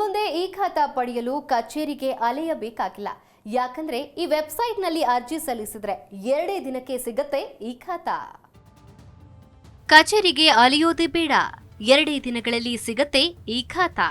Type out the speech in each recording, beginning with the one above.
ಇನ್ಮುಂದೆ ಈ ಖಾತಾ ಪಡೆಯಲು ಕಚೇರಿಗೆ ಅಲೆಯಬೇಕಾಗಿಲ್ಲ. ಯಾಕಂದ್ರೆ ಈ ವೆಬ್ಸೈಟ್ನಲ್ಲಿ ಅರ್ಜಿ ಸಲ್ಲಿಸಿದ್ರೆ 2 ದಿನಕ್ಕೆ ಸಿಗುತ್ತೆ ಈ ಖಾತಾ. ಕಚೇರಿಗೆ ಅಲೆಯೋದೇ ಬೇಡ, 2 ದಿನಗಳಲ್ಲಿ ಸಿಗುತ್ತೆ ಈ ಖಾತಾ.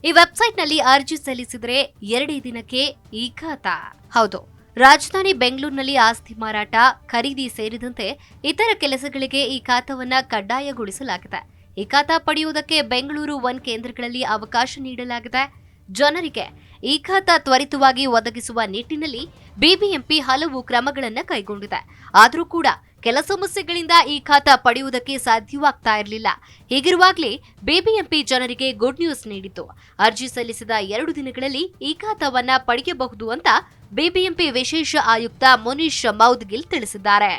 ಈ ವೆಬ್ಸೈಟ್ನಲ್ಲಿ ಅರ್ಜಿ ಸಲ್ಲಿಸಿದ್ರೆ 2 ದಿನಕ್ಕೆ ಈ ಖಾತಾ. ಹೌದು, ರಾಜಧಾನಿ ಬೆಂಗಳೂರಿನಲ್ಲಿ ಆಸ್ತಿ ಮಾರಾಟ, ಖರೀದಿ ಸೇರಿದಂತೆ ಇತರ ಕೆಲಸಗಳಿಗೆ ಈ ಖಾತಾವನ್ನ ಕಡ್ಡಾಯಗೊಳಿಸಲಾಗಿದೆ. ಈ ಖಾತಾ ಪಡೆಯುವುದಕ್ಕೆ ಬೆಂಗಳೂರು 1 ಕೇಂದ್ರಗಳಲ್ಲಿ ಅವಕಾಶ ನೀಡಲಾಗಿದೆ. ಜನರಿಗೆ ಈ ಖಾತಾ ತ್ವರಿತವಾಗಿ ಒದಗಿಸುವ ನಿಟ್ಟಿನಲ್ಲಿ ಬಿಬಿಎಂಪಿ ಹಲವು ಕ್ರಮಗಳನ್ನು ಕೈಗೊಂಡಿದೆ. ಆದರೂ ಕೂಡ ಕೆಲ ಸಮಸ್ಯೆಗಳಿಂದ ಈ ಖಾತಾ ಪಡೆಯುವುದಕ್ಕೆ ಸಾಧ್ಯವಾಗ್ತಾ ಇರಲಿಲ್ಲ. ಹೀಗಿರುವಾಗಲೇ ಬಿಬಿಎಂಪಿ ಜನರಿಗೆ ಗುಡ್ ನ್ಯೂಸ್ ನೀಡಿತು. ಅರ್ಜಿ ಸಲ್ಲಿಸಿದ 2 ದಿನಗಳಲ್ಲಿ ಈ ಖಾತಾವನ್ನ ಪಡೆಯಬಹುದು ಅಂತ ಬಿಬಿಎಂಪಿ ವಿಶೇಷ ಆಯುಕ್ತ ಮುನೀಶ್ ಮೌದ್ಗಿಲ್ ತಿಳಿಸಿದ್ದಾರೆ.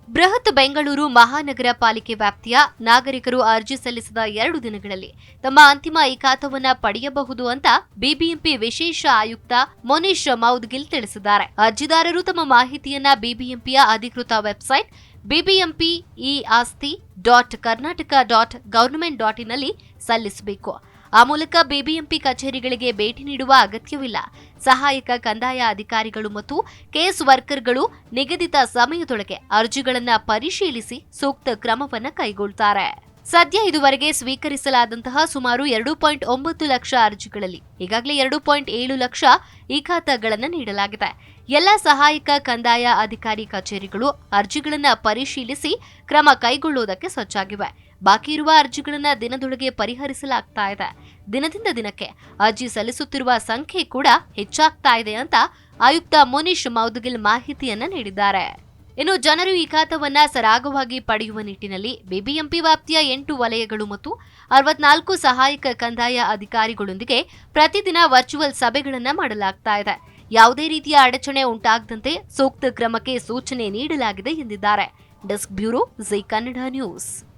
ಬೃಹತ್ ಬೆಂಗಳೂರು ಮಹಾನಗರ ಪಾಲಿಕೆ ವ್ಯಾಪ್ತಿಯ ನಾಗರಿಕರು ಅರ್ಜಿ ಸಲ್ಲಿಸಿದ 2 ದಿನಗಳಲ್ಲಿ ತಮ್ಮ ಅಂತಿಮ ಈ ಖಾತಾವನ್ನ ಪಡೆಯಬಹುದು ಅಂತ ಬಿಬಿಎಂಪಿ ವಿಶೇಷ ಆಯುಕ್ತ ಮುನೀಶ್ ಮೌದ್ಗಿಲ್ ತಿಳಿಸಿದ್ದಾರೆ. ಅರ್ಜಿದಾರರು ತಮ್ಮ ಮಾಹಿತಿಯನ್ನ ಬಿಬಿಎಂಪಿಯ ಅಧಿಕೃತ ವೆಬ್ಸೈಟ್ bbmp.asti.karnataka.government.in ನಲ್ಲಿ ಸಲ್ಲಿಸಬೇಕು. ಆ ಮೂಲಕ ಬಿಬಿಎಂಪಿ ಕಚೇರಿಗಳಿಗೆ ಭೇಟಿ ನೀಡುವ ಅಗತ್ಯವಿಲ್ಲ. ಸಹಾಯಕ ಕಂದಾಯ ಅಧಿಕಾರಿಗಳು ಮತ್ತು ಕೇಸ್ ವರ್ಕರ್ಗಳು ನಿಗದಿತ ಸಮಯದೊಳಗೆ ಅರ್ಜಿಗಳನ್ನು ಪರಿಶೀಲಿಸಿ ಸೂಕ್ತ ಕ್ರಮವನ್ನು ಕೈಗೊಳ್ಳುತ್ತಾರೆ. ಸದ್ಯ ಇದುವರೆಗೆ ಸ್ವೀಕರಿಸಲಾದಂತಹ ಸುಮಾರು 2.9 ಲಕ್ಷ ಅರ್ಜಿಗಳಲ್ಲಿ ಈಗಾಗಲೇ 2.7 ಲಕ್ಷ ಈ ಖಾತಾಗಳನ್ನು ನೀಡಲಾಗಿದೆ. ಎಲ್ಲ ಸಹಾಯಕ ಕಂದಾಯ ಅಧಿಕಾರಿ ಕಚೇರಿಗಳು ಅರ್ಜಿಗಳನ್ನು ಪರಿಶೀಲಿಸಿ ಕ್ರಮ ಕೈಗೊಳ್ಳುವುದಕ್ಕೆ ಸಜ್ಜಾಗಿವೆ. ಬಾಕಿ ಇರುವ ಅರ್ಜಿಗಳನ್ನು ದಿನದೊಳಗೆ ಪರಿಹರಿಸಲಾಗ್ತಾ ಇದೆ. ದಿನದಿಂದ ದಿನಕ್ಕೆ ಅರ್ಜಿ ಸಲ್ಲಿಸುತ್ತಿರುವ ಸಂಖ್ಯೆ ಕೂಡ ಹೆಚ್ಚಾಗ್ತಾ ಇದೆ ಅಂತ ಆಯುಕ್ತ ಮುನೀಶ್ ಮೌದ್ಗಿಲ್ ಮಾಹಿತಿಯನ್ನ ನೀಡಿದ್ದಾರೆ. ಇನ್ನು ಜನರು ಈ ಖಾತಾವನ್ನ ಸರಾಗವಾಗಿ ಪಡೆಯುವ ನಿಟ್ಟಿನಲ್ಲಿ ಬಿಬಿಎಂಪಿ ವ್ಯಾಪ್ತಿಯ 8 ವಲಯಗಳು ಮತ್ತು 64 ಸಹಾಯಕ ಕಂದಾಯ ಅಧಿಕಾರಿಗಳೊಂದಿಗೆ ಪ್ರತಿದಿನ ವರ್ಚುವಲ್ ಸಭೆಗಳನ್ನು ಮಾಡಲಾಗ್ತಾ ಇದೆ. ಯಾವುದೇ ರೀತಿಯ ಅಡಚಣೆ ಉಂಟಾಗದಂತೆ ಸೂಕ್ತ ಕ್ರಮಕ್ಕೆ ಸೂಚನೆ ನೀಡಲಾಗಿದೆ ಎಂದಿದ್ದಾರೆ. Desk bureau, G Kannada news.